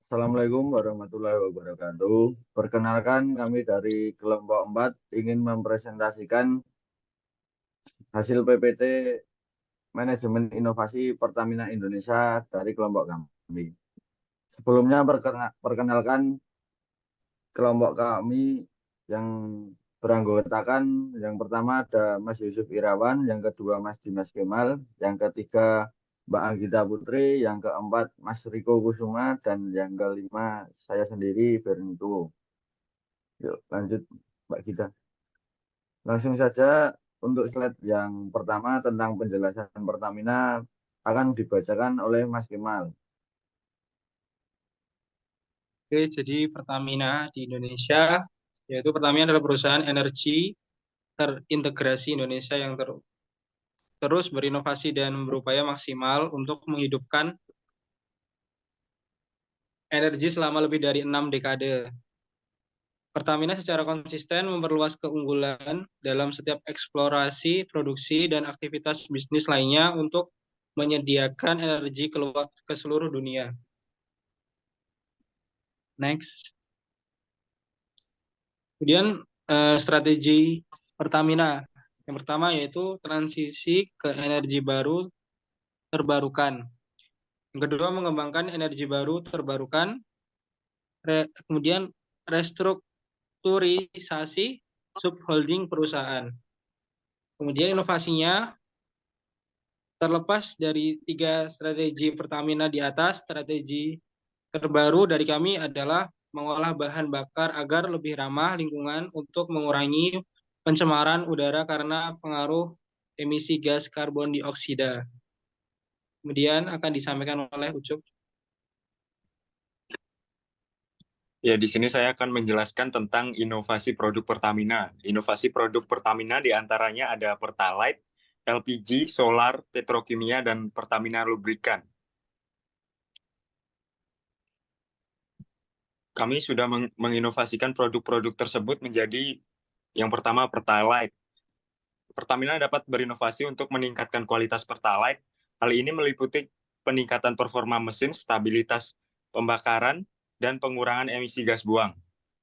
Assalamualaikum warahmatullahi wabarakatuh. Perkenalkan kami dari kelompok 4 ingin mempresentasikan hasil PPT Manajemen Inovasi Pertamina Indonesia dari kelompok kami. Sebelumnya perkenalkan kelompok kami yang beranggotakan yang pertama ada Mas Yusuf Irawan, yang kedua Mas Dimas Kemal, yang ketiga Mbak Anggita Putri, yang keempat Mas Riko Kusuma, dan yang kelima saya sendiri Bernito. Yuk, lanjut Mbak Gita. Langsung saja untuk slide yang pertama tentang penjelasan Pertamina akan dibacakan oleh Mas Kemal. Oke, jadi Pertamina di Indonesia, yaitu Pertamina adalah perusahaan energi terintegrasi Indonesia yang terus berinovasi dan berupaya maksimal untuk menghidupkan energi selama lebih dari 6 dekade. Pertamina secara konsisten memperluas keunggulan dalam setiap eksplorasi, produksi, dan aktivitas bisnis lainnya untuk menyediakan energi ke seluruh dunia. Next. Kemudian strategi Pertamina. Yang pertama yaitu transisi ke energi baru terbarukan. Yang kedua mengembangkan energi baru terbarukan. Kemudian restrukturisasi subholding perusahaan. Kemudian inovasinya terlepas dari 3 strategi Pertamina di atas, strategi terbaru dari kami adalah mengolah bahan bakar agar lebih ramah lingkungan untuk mengurangi pencemaran udara karena pengaruh emisi gas karbon dioksida. Kemudian akan disampaikan oleh Ucup. Ya, di sini saya akan menjelaskan tentang inovasi produk Pertamina. Inovasi produk Pertamina diantaranya ada Pertalite, LPG, solar, petrokimia, dan Pertamina Lubrikan. Kami sudah menginovasikan produk-produk tersebut menjadi yang pertama Pertalite. Pertamina dapat berinovasi untuk meningkatkan kualitas Pertalite. Hal ini meliputi peningkatan performa mesin, stabilitas pembakaran, dan pengurangan emisi gas buang.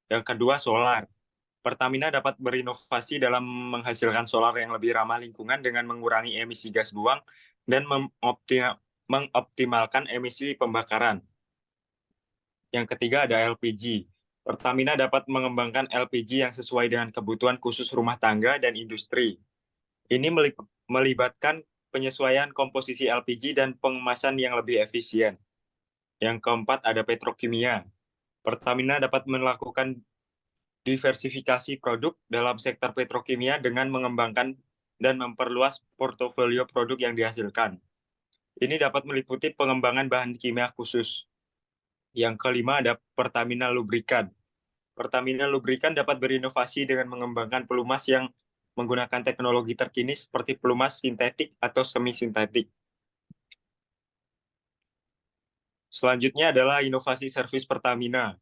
Yang kedua, solar. Pertamina dapat berinovasi dalam menghasilkan solar yang lebih ramah lingkungan dengan mengurangi emisi gas buang dan mengoptimalkan emisi pembakaran. Yang ketiga ada LPG. Pertamina dapat mengembangkan LPG yang sesuai dengan kebutuhan khusus rumah tangga dan industri. Ini melibatkan penyesuaian komposisi LPG dan pengemasan yang lebih efisien. Yang keempat ada petrokimia. Pertamina dapat melakukan diversifikasi produk dalam sektor petrokimia dengan mengembangkan dan memperluas portofolio produk yang dihasilkan. Ini dapat meliputi pengembangan bahan kimia khusus. Yang kelima ada Pertamina Lubrikan. Pertamina Lubrikan dapat berinovasi dengan mengembangkan pelumas yang menggunakan teknologi terkini seperti pelumas sintetik atau semi-sintetik. Selanjutnya adalah inovasi servis Pertamina.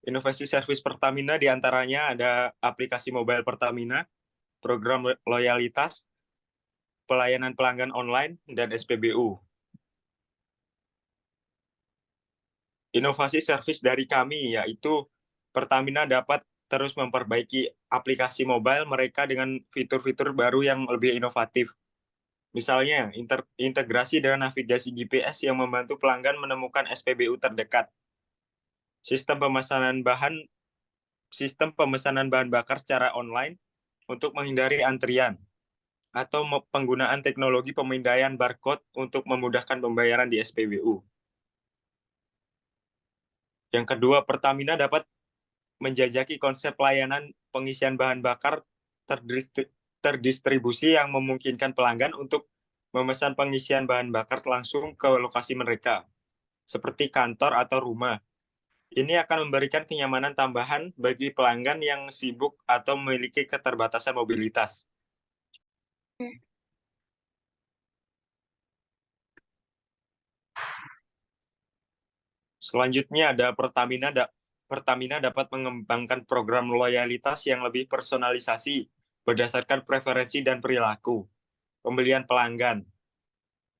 Inovasi servis Pertamina diantaranya ada aplikasi mobile Pertamina, program loyalitas, pelayanan pelanggan online, dan SPBU. Inovasi servis dari kami yaitu Pertamina dapat terus memperbaiki aplikasi mobile mereka dengan fitur-fitur baru yang lebih inovatif. Misalnya, integrasi dengan navigasi GPS yang membantu pelanggan menemukan SPBU terdekat. Sistem pemesanan bahan bakar secara online untuk menghindari antrian, atau penggunaan teknologi pemindaian barcode untuk memudahkan pembayaran di SPBU. Yang kedua, Pertamina dapat menjajaki konsep layanan pengisian bahan bakar terdistribusi yang memungkinkan pelanggan untuk memesan pengisian bahan bakar langsung ke lokasi mereka, seperti kantor atau rumah. Ini akan memberikan kenyamanan tambahan bagi pelanggan yang sibuk atau memiliki keterbatasan mobilitas. Selanjutnya ada Pertamina dapat mengembangkan program loyalitas yang lebih personalisasi berdasarkan preferensi dan perilaku pembelian pelanggan.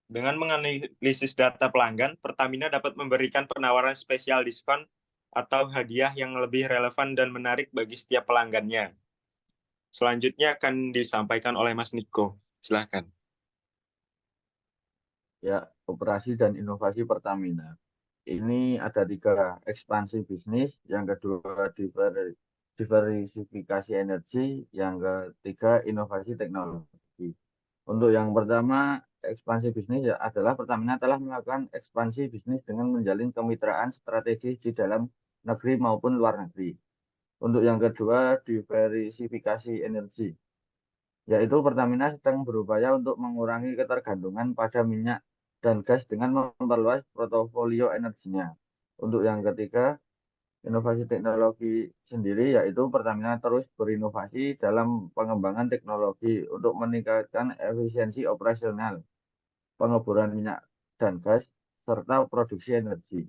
Dengan menganalisis data pelanggan, Pertamina dapat memberikan penawaran spesial diskon atau hadiah yang lebih relevan dan menarik bagi setiap pelanggannya. Selanjutnya akan disampaikan oleh Mas Niko. Silahkan. Ya, operasi dan inovasi Pertamina. Ini ada 3, ekspansi bisnis, yang kedua diversifikasi energi, yang ketiga inovasi teknologi. Untuk yang pertama, ekspansi bisnis adalah Pertamina telah melakukan ekspansi bisnis dengan menjalin kemitraan strategis di dalam negeri maupun luar negeri. Untuk yang kedua, diversifikasi energi, yaitu Pertamina sedang berupaya untuk mengurangi ketergantungan pada minyak dan gas dengan memperluas portofolio energinya. Untuk yang ketiga, inovasi teknologi sendiri, yaitu Pertamina terus berinovasi dalam pengembangan teknologi untuk meningkatkan efisiensi operasional, pengeboran minyak dan gas, serta produksi energi.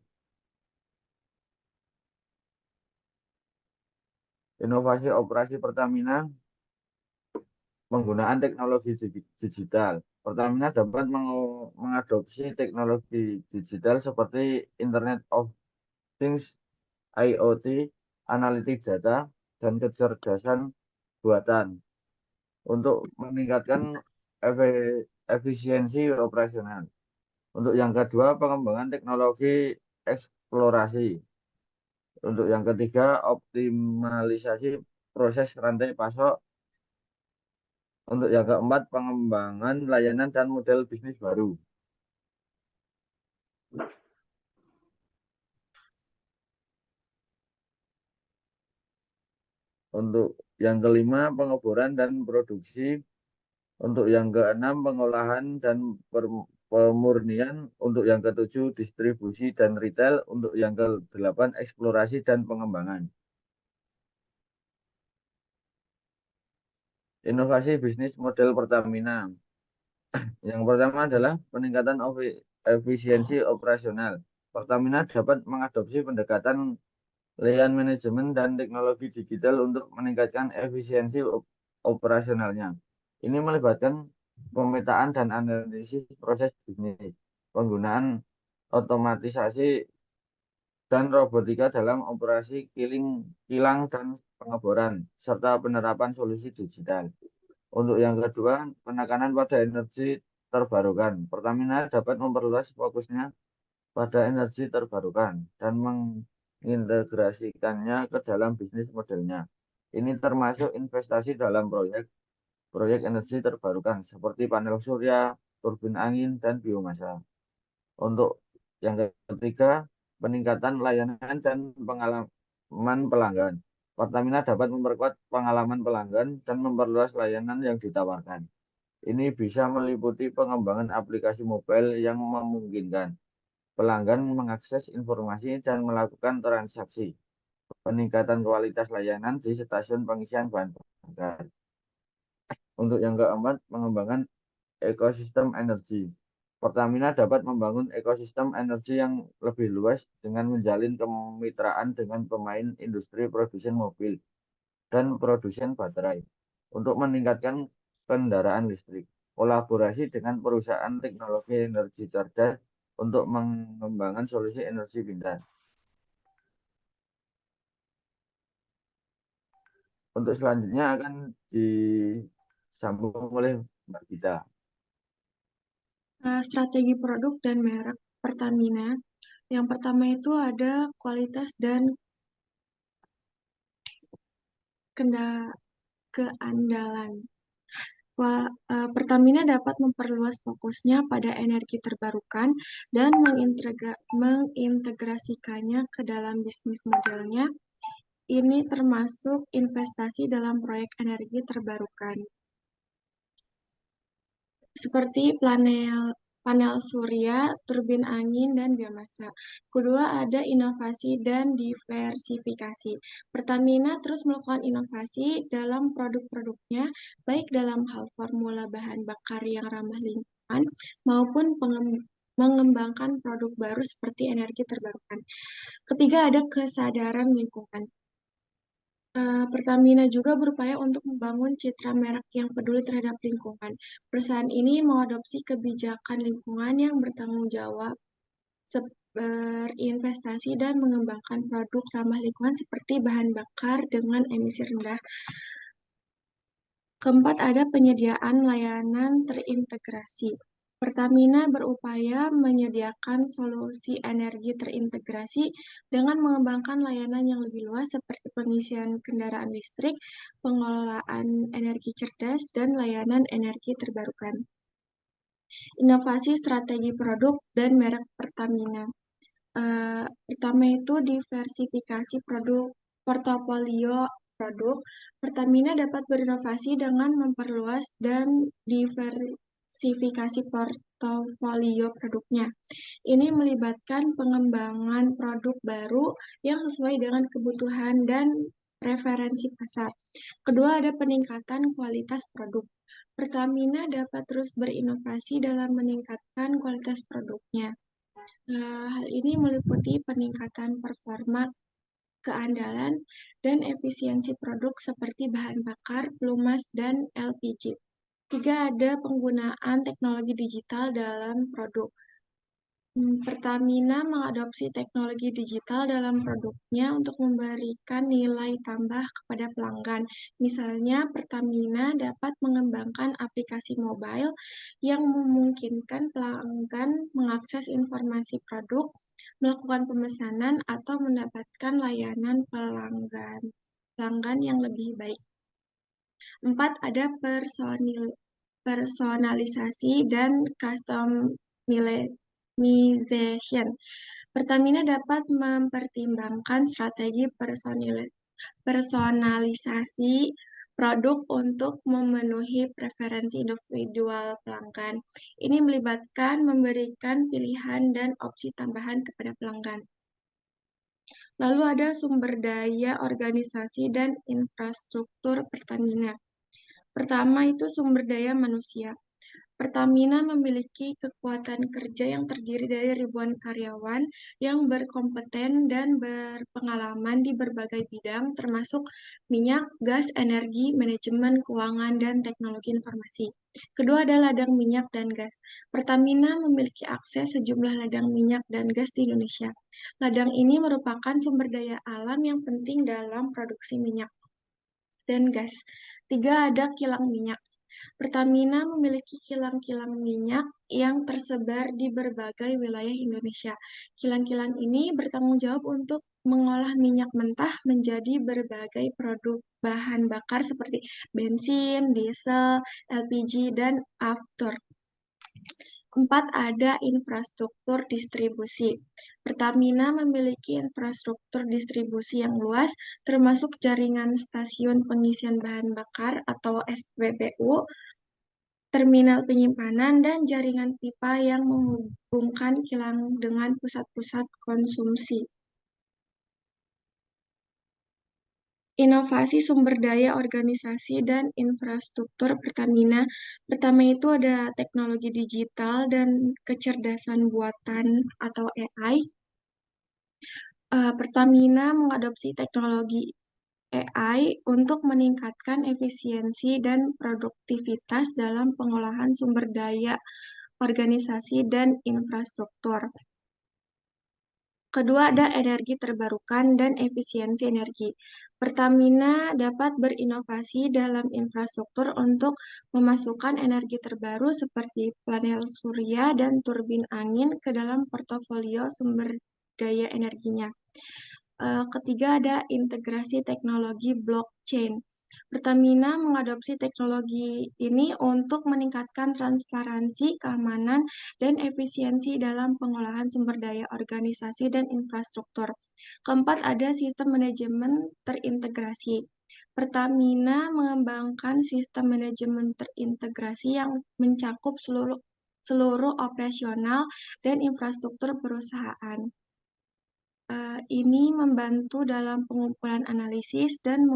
Inovasi operasi Pertamina penggunaan teknologi digital. Pertamina dapat mengadopsi teknologi digital seperti Internet of Things, IoT, analitik data, dan kecerdasan buatan untuk meningkatkan efisiensi operasional. Untuk yang kedua, pengembangan teknologi eksplorasi. Untuk yang ketiga, optimalisasi proses rantai pasok. Untuk yang keempat, pengembangan layanan dan model bisnis baru. Untuk yang kelima, pengeboran dan produksi. Untuk yang keenam, pengolahan dan pemurnian. Untuk yang ketujuh, distribusi dan retail. Untuk yang kedelapan, eksplorasi dan pengembangan. Inovasi bisnis model Pertamina. Yang pertama adalah peningkatan efisiensi operasional. Pertamina dapat mengadopsi pendekatan lean manajemen dan teknologi digital untuk meningkatkan efisiensi operasionalnya. Ini melibatkan pemetaan dan analisis proses bisnis, penggunaan otomatisasi dan robotika dalam operasi kilang dan pengeboran, serta penerapan solusi digital. Untuk yang kedua, penekanan pada energi terbarukan. Pertamina dapat memperluas fokusnya pada energi terbarukan dan mengintegrasikannya ke dalam bisnis modelnya. Ini termasuk investasi dalam proyek energi terbarukan seperti panel surya, turbin angin, dan biomasa. Untuk yang ketiga, peningkatan layanan dan pengalaman pelanggan. Pertamina dapat memperkuat pengalaman pelanggan dan memperluas layanan yang ditawarkan. Ini bisa meliputi pengembangan aplikasi mobile yang memungkinkan pelanggan mengakses informasi dan melakukan transaksi, peningkatan kualitas layanan di stasiun pengisian bahan bakar. Untuk yang keempat, pengembangan ekosistem energi. Pertamina dapat membangun ekosistem energi yang lebih luas dengan menjalin kemitraan dengan pemain industri produsen mobil dan produsen baterai untuk meningkatkan kendaraan listrik. Kolaborasi dengan perusahaan teknologi energi cerdas untuk mengembangkan solusi energi pintar. Untuk selanjutnya akan disambung oleh Mbak Gita. Strategi produk dan merek Pertamina. Yang pertama itu ada kualitas dan keandalan. Pertamina dapat memperluas fokusnya pada energi terbarukan dan mengintegrasikannya ke dalam bisnis modelnya. Ini termasuk investasi dalam proyek energi terbarukan, seperti panel surya, turbin angin, dan biomasa. Kedua, ada inovasi dan diversifikasi. Pertamina terus melakukan inovasi dalam produk-produknya, baik dalam hal formula bahan bakar yang ramah lingkungan maupun mengembangkan produk baru seperti energi terbarukan. Ketiga, ada kesadaran lingkungan. Pertamina juga berupaya untuk membangun citra merek yang peduli terhadap lingkungan. Perusahaan ini mengadopsi kebijakan lingkungan yang bertanggung jawab, berinvestasi dan mengembangkan produk ramah lingkungan seperti bahan bakar dengan emisi rendah. Keempat, ada penyediaan layanan terintegrasi. Pertamina berupaya menyediakan solusi energi terintegrasi dengan mengembangkan layanan yang lebih luas seperti pengisian kendaraan listrik, pengelolaan energi cerdas, dan layanan energi terbarukan. Inovasi strategi produk dan merek Pertamina. Pertama itu diversifikasi portofolio produk. Pertamina dapat berinovasi dengan memperluas dan diversifikasi portofolio produknya. Ini melibatkan pengembangan produk baru yang sesuai dengan kebutuhan dan preferensi pasar. Kedua, ada peningkatan kualitas produk. Pertamina dapat terus berinovasi dalam meningkatkan kualitas produknya. Hal ini meliputi peningkatan performa, keandalan, dan efisiensi produk seperti bahan bakar, pelumas, dan LPG. Tiga, ada penggunaan teknologi digital dalam produk. Pertamina mengadopsi teknologi digital dalam produknya untuk memberikan nilai tambah kepada pelanggan. Misalnya, Pertamina dapat mengembangkan aplikasi mobile yang memungkinkan pelanggan mengakses informasi produk, melakukan pemesanan, atau mendapatkan layanan pelanggan yang lebih baik. 4, ada personalisasi dan customization. Pertamina dapat mempertimbangkan strategi personalisasi produk untuk memenuhi preferensi individual pelanggan. Ini melibatkan memberikan pilihan dan opsi tambahan kepada pelanggan. Lalu ada sumber daya organisasi dan infrastruktur Pertamina. Pertama itu sumber daya manusia. Pertamina memiliki kekuatan kerja yang terdiri dari ribuan karyawan yang berkompeten dan berpengalaman di berbagai bidang, termasuk minyak, gas, energi, manajemen, keuangan, dan teknologi informasi. Kedua adalah ladang minyak dan gas. Pertamina memiliki akses sejumlah ladang minyak dan gas di Indonesia. Ladang ini merupakan sumber daya alam yang penting dalam produksi minyak dan gas. Tiga, ada kilang minyak. Pertamina memiliki kilang-kilang minyak yang tersebar di berbagai wilayah Indonesia. Kilang-kilang ini bertanggung jawab untuk mengolah minyak mentah menjadi berbagai produk bahan bakar seperti bensin, diesel, LPG, dan after. 4, ada infrastruktur distribusi. Pertamina memiliki infrastruktur distribusi yang luas, termasuk jaringan stasiun pengisian bahan bakar atau SPBU, terminal penyimpanan, dan jaringan pipa yang menghubungkan kilang dengan pusat-pusat konsumsi. Inovasi sumber daya organisasi dan infrastruktur Pertamina. Pertama itu ada teknologi digital dan kecerdasan buatan atau AI. Pertamina mengadopsi teknologi AI untuk meningkatkan efisiensi dan produktivitas dalam pengolahan sumber daya organisasi dan infrastruktur. Kedua, ada energi terbarukan dan efisiensi energi. Pertamina dapat berinovasi dalam infrastruktur untuk memasukkan energi terbaru seperti panel surya dan turbin angin ke dalam portofolio sumber daya energinya. Ketiga, ada integrasi teknologi blockchain. Pertamina mengadopsi teknologi ini untuk meningkatkan transparansi, keamanan, dan efisiensi dalam pengolahan sumber daya organisasi dan infrastruktur. Keempat, ada sistem manajemen terintegrasi. Pertamina mengembangkan sistem manajemen terintegrasi yang mencakup seluruh operasional dan infrastruktur perusahaan. Ini membantu dalam pengumpulan analisis dan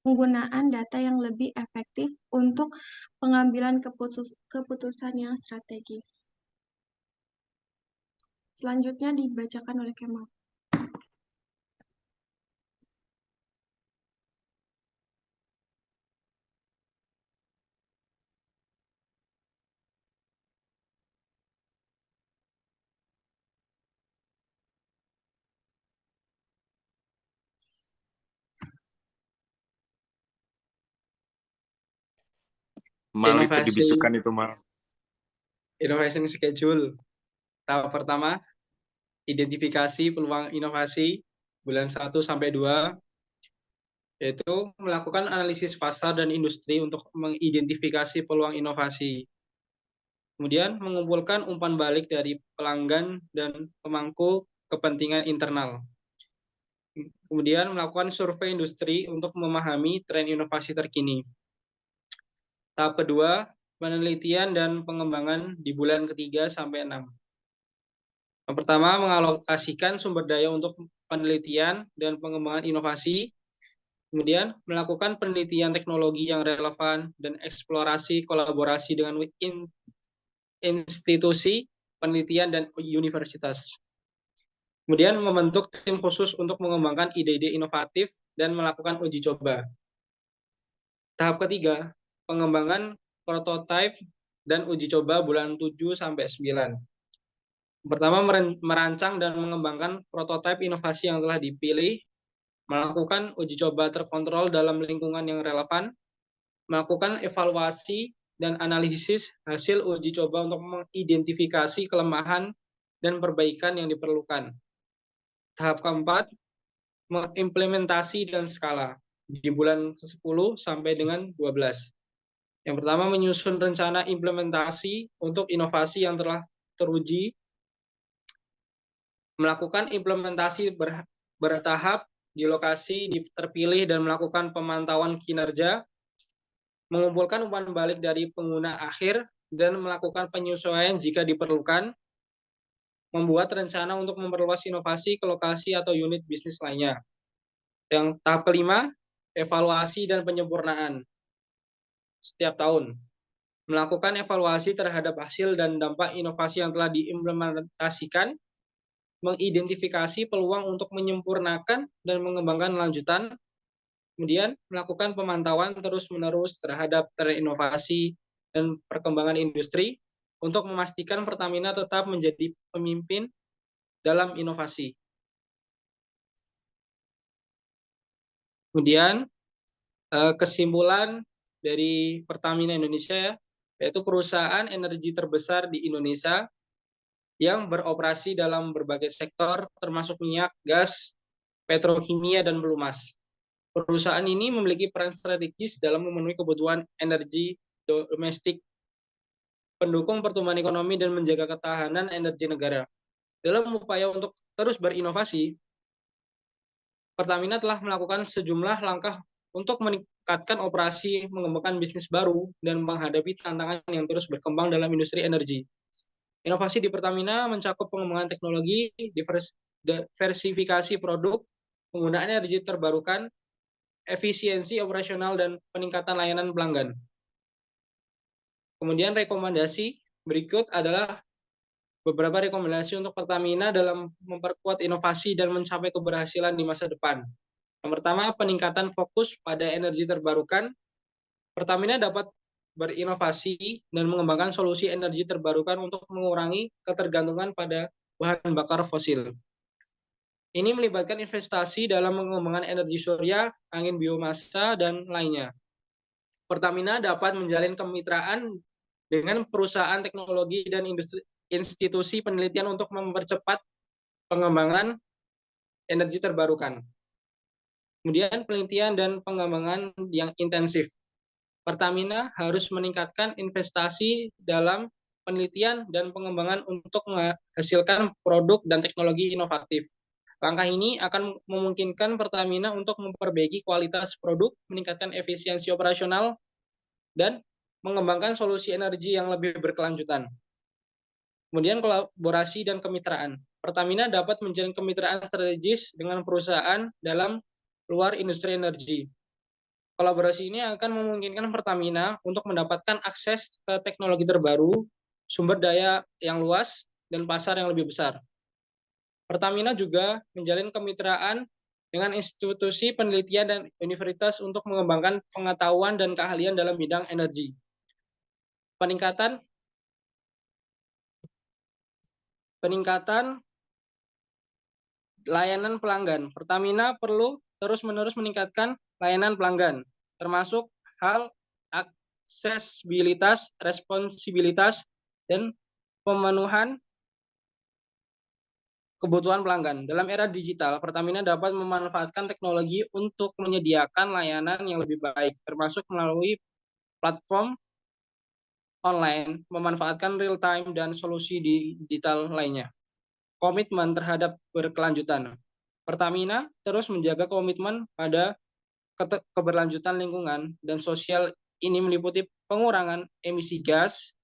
penggunaan data yang lebih efektif untuk pengambilan keputusan yang strategis. Selanjutnya dibacakan oleh Kemal. Mal itu Inovasi dibisukan itu mal. Innovation Schedule. Tahap pertama, identifikasi peluang inovasi bulan 1 sampai 2, yaitu melakukan analisis pasar dan industri untuk mengidentifikasi peluang inovasi. Kemudian mengumpulkan umpan balik dari pelanggan dan pemangku kepentingan internal. Kemudian melakukan survei industri untuk memahami tren inovasi terkini. Tahap kedua, penelitian dan pengembangan di bulan ketiga sampai 6. Yang pertama, mengalokasikan sumber daya untuk penelitian dan pengembangan inovasi. Kemudian, melakukan penelitian teknologi yang relevan dan eksplorasi kolaborasi dengan institusi penelitian dan universitas. Kemudian, membentuk tim khusus untuk mengembangkan ide-ide inovatif dan melakukan uji coba. Tahap ketiga, pengembangan prototipe dan uji coba bulan 7 sampai 9. Pertama, merancang dan mengembangkan prototipe inovasi yang telah dipilih, melakukan uji coba terkontrol dalam lingkungan yang relevan, melakukan evaluasi dan analisis hasil uji coba untuk mengidentifikasi kelemahan dan perbaikan yang diperlukan. Tahap keempat, mengimplementasi dan skala di bulan ke-10 sampai dengan 12. Yang pertama, menyusun rencana implementasi untuk inovasi yang telah teruji, melakukan implementasi bertahap di lokasi terpilih dan melakukan pemantauan kinerja, mengumpulkan umpan balik dari pengguna akhir dan melakukan penyesuaian jika diperlukan, membuat rencana untuk memperluas inovasi ke lokasi atau unit bisnis lainnya. Yang tahap kelima, evaluasi dan penyempurnaan setiap tahun. Melakukan evaluasi terhadap hasil dan dampak inovasi yang telah diimplementasikan, mengidentifikasi peluang untuk menyempurnakan dan mengembangkan lanjutan, kemudian melakukan pemantauan terus-menerus terhadap tren inovasi dan perkembangan industri untuk memastikan Pertamina tetap menjadi pemimpin dalam inovasi. Kemudian kesimpulan dari Pertamina Indonesia, yaitu perusahaan energi terbesar di Indonesia yang beroperasi dalam berbagai sektor termasuk minyak, gas, petrokimia, dan pelumas. Perusahaan ini memiliki peran strategis dalam memenuhi kebutuhan energi domestik, pendukung pertumbuhan ekonomi, dan menjaga ketahanan energi negara. Dalam upaya untuk terus berinovasi, Pertamina telah melakukan sejumlah langkah untuk meningkatkan operasi, mengembangkan bisnis baru, dan menghadapi tantangan yang terus berkembang dalam industri energi. Inovasi di Pertamina mencakup pengembangan teknologi, diversifikasi produk, penggunaan energi terbarukan, efisiensi operasional, dan peningkatan layanan pelanggan. Kemudian rekomendasi berikut adalah beberapa rekomendasi untuk Pertamina dalam memperkuat inovasi dan mencapai keberhasilan di masa depan. Yang pertama, peningkatan fokus pada energi terbarukan. Pertamina dapat berinovasi dan mengembangkan solusi energi terbarukan untuk mengurangi ketergantungan pada bahan bakar fosil. Ini melibatkan investasi dalam mengembangkan energi surya, angin biomasa, dan lainnya. Pertamina dapat menjalin kemitraan dengan perusahaan teknologi dan institusi penelitian untuk mempercepat pengembangan energi terbarukan. Kemudian penelitian dan pengembangan yang intensif. Pertamina harus meningkatkan investasi dalam penelitian dan pengembangan untuk menghasilkan produk dan teknologi inovatif. Langkah ini akan memungkinkan Pertamina untuk memperbaiki kualitas produk, meningkatkan efisiensi operasional, dan mengembangkan solusi energi yang lebih berkelanjutan. Kemudian kolaborasi dan kemitraan. Pertamina dapat menjalin kemitraan strategis dengan perusahaan dalam luar industri energi. Kolaborasi ini akan memungkinkan Pertamina untuk mendapatkan akses ke teknologi terbaru, sumber daya yang luas, dan pasar yang lebih besar. Pertamina juga menjalin kemitraan dengan institusi penelitian dan universitas untuk mengembangkan pengetahuan dan keahlian dalam bidang energi. Peningkatan layanan pelanggan. Pertamina perlu terus-menerus meningkatkan layanan pelanggan, termasuk hal aksesibilitas, responsibilitas, dan pemenuhan kebutuhan pelanggan. Dalam era digital, Pertamina dapat memanfaatkan teknologi untuk menyediakan layanan yang lebih baik, termasuk melalui platform online, memanfaatkan real-time dan solusi digital lainnya. Komitmen terhadap berkelanjutan. Pertamina terus menjaga komitmen pada keberlanjutan lingkungan dan sosial. Ini meliputi pengurangan emisi gas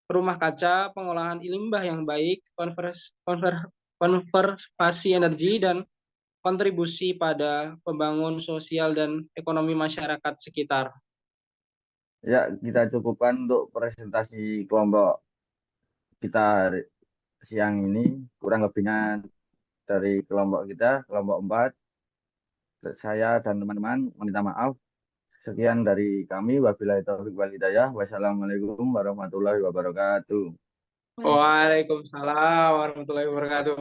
rumah kaca, pengolahan limbah yang baik, konservasi energi, dan kontribusi pada pembangunan sosial dan ekonomi masyarakat sekitar. Ya, kita cukupkan untuk presentasi kelompok kita siang ini. Kurang lebihnya dari kelompok kita, kelompok 4. Saya dan teman-teman meminta maaf. Sekian dari kami. Wabillahi taufiq wal hidayah. Wassalamualaikum warahmatullahi wabarakatuh. Waalaikumsalam warahmatullahi wabarakatuh.